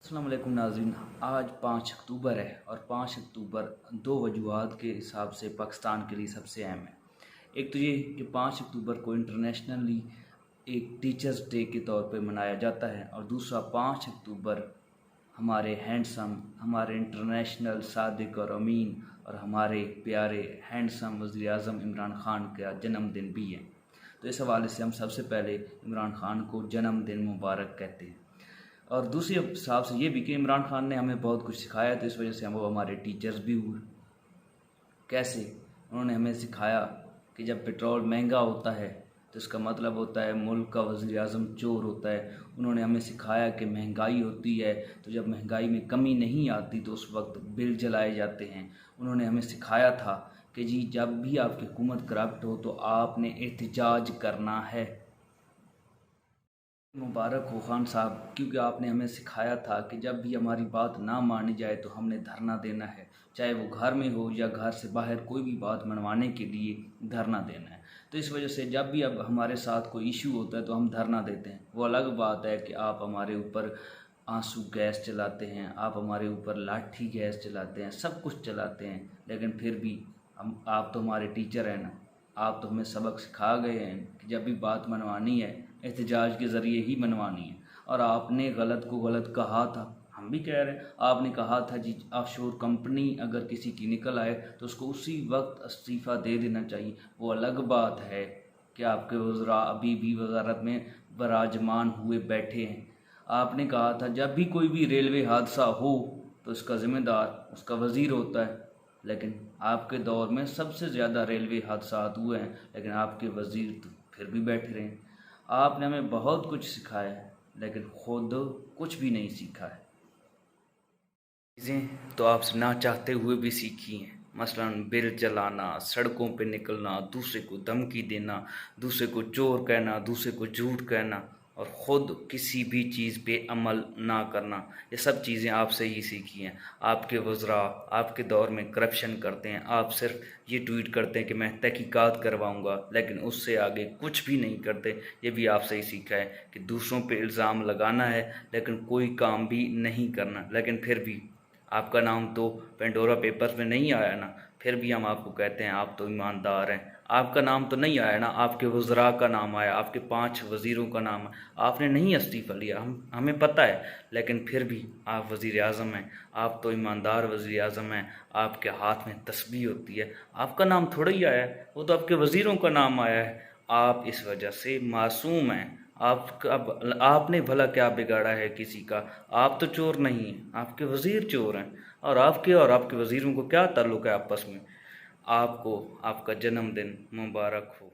अस्सलाम वालेकुम नाज़रीन। आज 5 अक्टूबर है और 5 अक्टूबर दो वजूहात के हिसाब से पाकिस्तान के लिए सबसे अहम है। एक तो ये कि 5 अक्टूबर को इंटरनेशनली एक टीचर्स डे के तौर पे मनाया जाता है और दूसरा 5 अक्टूबर हमारे हैंडसम, हमारे इंटरनेशनल सादिक और अमीन और हमारे प्यारे हैंडसम वज़ीर आज़म इमरान ख़ान का जन्मदिन भी है। तो इस हवाले से हम सबसे पहले इमरान ख़ान को जन्मदिन मुबारक कहते हैं। और दूसरे हिसाब से ये भी कि इमरान ख़ान ने हमें बहुत कुछ सिखाया, तो इस वजह से हम वो हमारे टीचर्स भी हुए। कैसे? उन्होंने हमें सिखाया कि जब पेट्रोल महंगा होता है तो इसका मतलब होता है मुल्क का वज़ीर आज़म चोर होता है। उन्होंने हमें सिखाया कि महंगाई होती है तो जब महंगाई में कमी नहीं आती तो उस वक्त बिल जलाए जाते हैं। उन्होंने हमें सिखाया था कि जी जब भी आपकी हुकूमत करप्ट हो तो आपने एहतजाज करना है। मुबारक हो खान साहब, क्योंकि आपने हमें सिखाया था कि जब भी हमारी बात ना मानी जाए तो हमने धरना देना है, चाहे वो घर में हो या घर से बाहर कोई भी बात मनवाने के लिए धरना देना है। तो इस वजह से जब भी अब हमारे साथ कोई इशू होता है तो हम धरना देते हैं। वो अलग बात है कि आप हमारे ऊपर आंसू गैस चलाते हैं, आप हमारे ऊपर लाठी गैस चलाते हैं, सब कुछ चलाते हैं, लेकिन फिर भी आप तो हमारे टीचर हैं ना। आप तो हमें सबक सिखा गए हैं कि जब भी बात मनवानी है एहतजाज के ज़रिए ही मनवानी है। और आपने गलत को गलत कहा था, हम भी कह रहे हैं। आपने कहा था जी ऑफशोर कंपनी अगर किसी की निकल आए तो उसको उसी वक्त इस्तीफ़ा दे देना चाहिए। वो अलग बात है कि आपके वज़रा अभी भी वजारत में विराजमान हुए बैठे हैं। आपने कहा था जब भी कोई भी रेलवे हादसा हो तो इसका ज़िम्मेदार उसका वज़ीर होता है, लेकिन आपके दौर में सबसे ज़्यादा रेलवे हादसात हुए हैं, लेकिन आपके वज़ीर तो फिर भी बैठे रहे हैं। आपने हमें बहुत कुछ सिखाया है लेकिन खुद कुछ भी नहीं सीखा है। चीज़ें तो आपसे ना चाहते हुए भी सीखी हैं, मसलन बिल जलाना, सड़कों पे निकलना, दूसरे को धमकी देना, दूसरे को चोर कहना, दूसरे को झूठ कहना और ख़ुद किसी भी चीज़ पे अमल ना करना। ये सब चीज़ें आपसे ही सीखी हैं। आपके वज़रा आपके दौर में करप्शन करते हैं, आप सिर्फ ये ट्वीट करते हैं कि मैं तहकीकात करवाऊँगा, लेकिन उससे आगे कुछ भी नहीं करते। ये भी आपसे ही सीखा है कि दूसरों पे इल्ज़ाम लगाना है लेकिन कोई काम भी नहीं करना। लेकिन फिर भी आपका नाम तो पेंडोरा पेपर्स में नहीं आया ना, फिर भी हम आपको कहते हैं आप तो ईमानदार हैं। आपका नाम तो नहीं आया ना, आपके वज़रा का नाम आया, आपके 5 वज़ीरों का नाम। आपने नहीं इस्तीफ़ा लिया, हमें पता है, लेकिन फिर भी आप वज़ीर आज़म हैं। आप तो ईमानदार वज़ीर आज़म हैं। आपके हाथ में तस्बीह होती है, आपका नाम थोड़ा ही आया है, वो तो आपके वज़ीरों का नाम आया है। आप इस वजह से मासूम हैं। आपने भला क्या बिगाड़ा है किसी का? आप तो चोर नहीं हैं, आपके वज़ीर चोर हैं। और आपके वज़ीरों को क्या ताल्लुक़ है आपस में? आपको आपका जन्मदिन मुबारक हो।